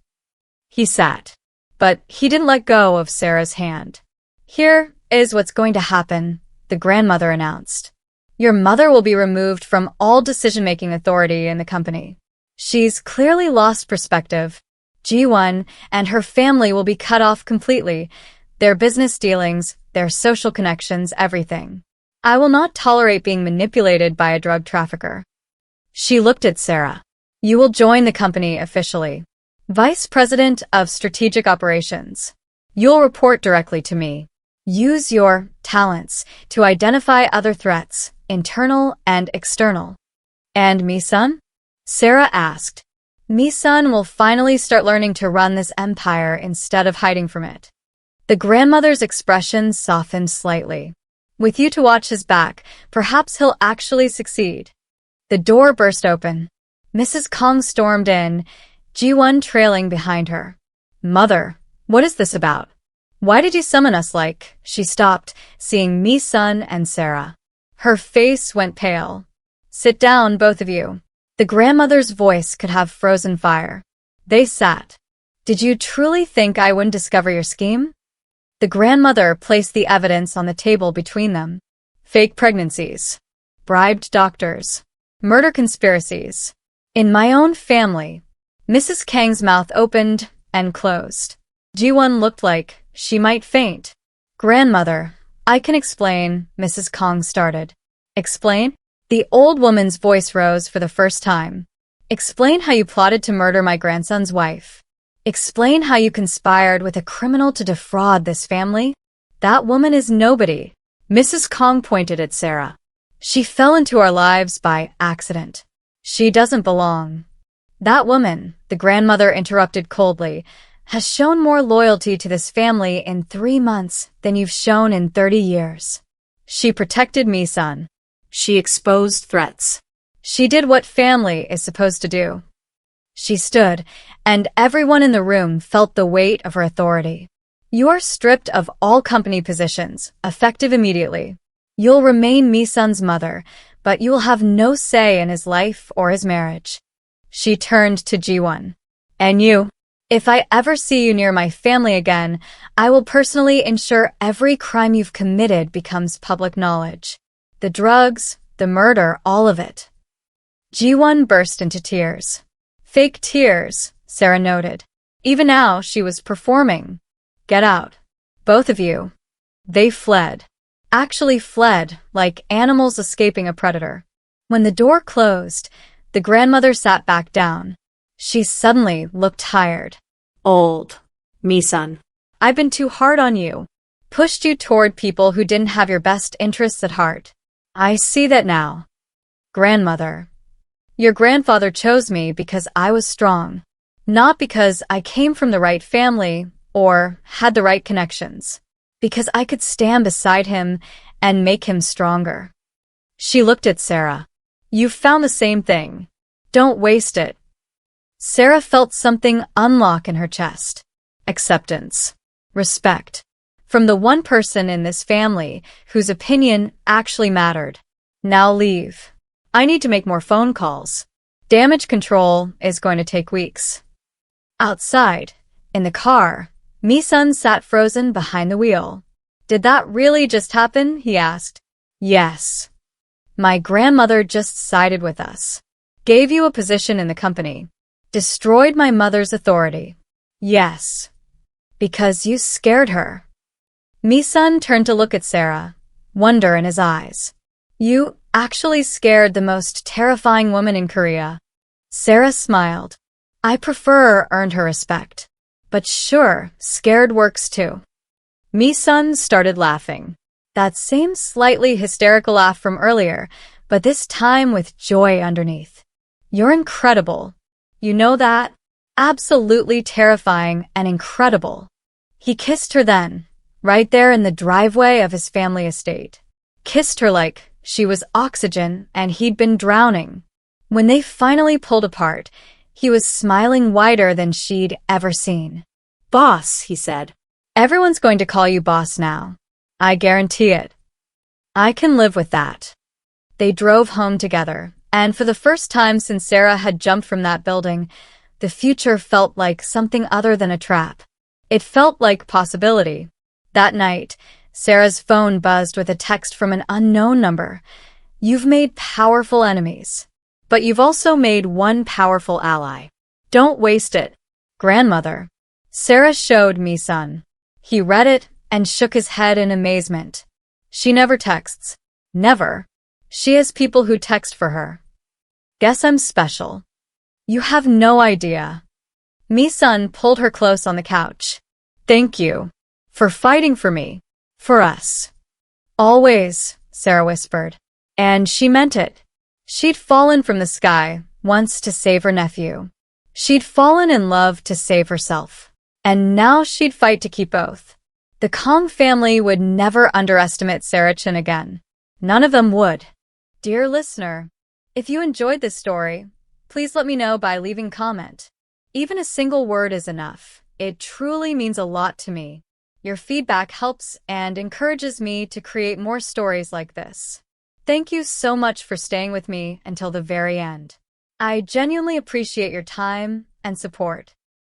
He sat, but he didn't let go of Sarah's hand. Here is what's going to happen, the grandmother announced. Your mother will be removed from all decision-making authority in the company. She's clearly lost perspective. Ji-won and her family will be cut off completely. Their business dealings, their social connections, everything. I will not tolerate being manipulated by a drug trafficker. She looked at Sarah. You will join the company officially. Vice President of Strategic Operations. You'll report directly to me. Use your talents to identify other threats, internal and external. And Mi-sun? Sarah asked. Mi-sun will finally start learning to run this empire instead of hiding from it. The grandmother's expression softened slightly. With you to watch his back, perhaps he'll actually succeed. The door burst open. Mrs. Kang stormed in, Ji-won trailing behind her. Mother, what is this about? Why did you summon us like? She stopped, seeing Mi-sun and Sarah. Her face went pale. Sit down, both of you. The grandmother's voice could have frozen fire. They sat. Did you truly think I wouldn't discover your scheme? The grandmother placed the evidence on the table between them. Fake pregnancies. Bribed doctors. Murder conspiracies. In my own family. Mrs. Kang's mouth opened and closed. Ji-won looked like she might faint. Grandmother, I can explain, Mrs. Kang started. Explain? The old woman's voice rose for the first time. Explain how you plotted to murder my grandson's wife. Explain how you conspired with a criminal to defraud this family. That woman is nobody. Mrs. Kang pointed at Sarah. She fell into our lives by accident. She doesn't belong. That woman, the grandmother interrupted coldly, has shown more loyalty to this family in 3 months than you've shown in 30 years. She protected Mi-sun. She exposed threats. She did what family is supposed to do. She stood, and everyone in the room felt the weight of her authority. You are stripped of all company positions, effective immediately. You'll remain Mi-sun's mother, but you will have no say in his life or his marriage. She turned to Ji-won. And you? If I ever see you near my family again, I will personally ensure every crime you've committed becomes public knowledge. The drugs, the murder, all of it. Ji-won burst into tears. Fake tears, Sarah noted. Even now, she was performing. Get out. Both of you. They fled. Actually fled, like animals escaping a predator. When the door closed, the grandmother sat back down. She suddenly looked tired. Old. Mi-sun. I've been too hard on you. Pushed you toward people who didn't have your best interests at heart. I see that now. Grandmother. Your grandfather chose me because I was strong. Not because I came from the right family or had the right connections. Because I could stand beside him and make him stronger. She looked at Sarah. You've found the same thing. Don't waste it. Sarah felt something unlock in her chest. Acceptance. Respect. From the one person in this family whose opinion actually mattered. Now leave. I need to make more phone calls. Damage control is going to take weeks. Outside, in the car, Mi-sun sat frozen behind the wheel. Did that really just happen? He asked. Yes. My grandmother just sided with us. Gave you a position in the company. Destroyed my mother's authority. Yes. Because you scared her. Mi-sun turned to look at Sarah, wonder in his eyes. You actually scared the most terrifying woman in Korea. Sarah smiled. I prefer earned her respect. But sure, scared works too. Mi-sun started laughing. That same slightly hysterical laugh from earlier, but this time with joy underneath. You're incredible. You know that? Absolutely terrifying and incredible. He kissed her then, right there in the driveway of his family estate. Kissed her like she was oxygen and he'd been drowning. When they finally pulled apart, he was smiling wider than she'd ever seen. Boss, he said. Everyone's going to call you boss now. I guarantee it. I can live with that. They drove home together, and for the first time since Sarah had jumped from that building, the future felt like something other than a trap. It felt like possibility. That night, Sarah's phone buzzed with a text from an unknown number. You've made powerful enemies, but you've also made one powerful ally. Don't waste it. Grandmother. Sarah showed Mi-sun. He read it and shook his head in amazement. She never texts. Never. She has people who text for her. Guess I'm special. You have no idea. Mi-sun pulled her close on the couch. Thank you. for fighting for me, for us. Always, Sarah whispered. And she meant it. She'd fallen from the sky once to save her nephew. She'd fallen in love to save herself. And now she'd fight to keep both. The Kang family would never underestimate Sarah Chin again. None of them would. Dear listener, if you enjoyed this story, please let me know by leaving a comment. Even a single word is enough. It truly means a lot to me. Your feedback helps and encourages me to create more stories like this. Thank you so much for staying with me until the very end. I genuinely appreciate your time and support.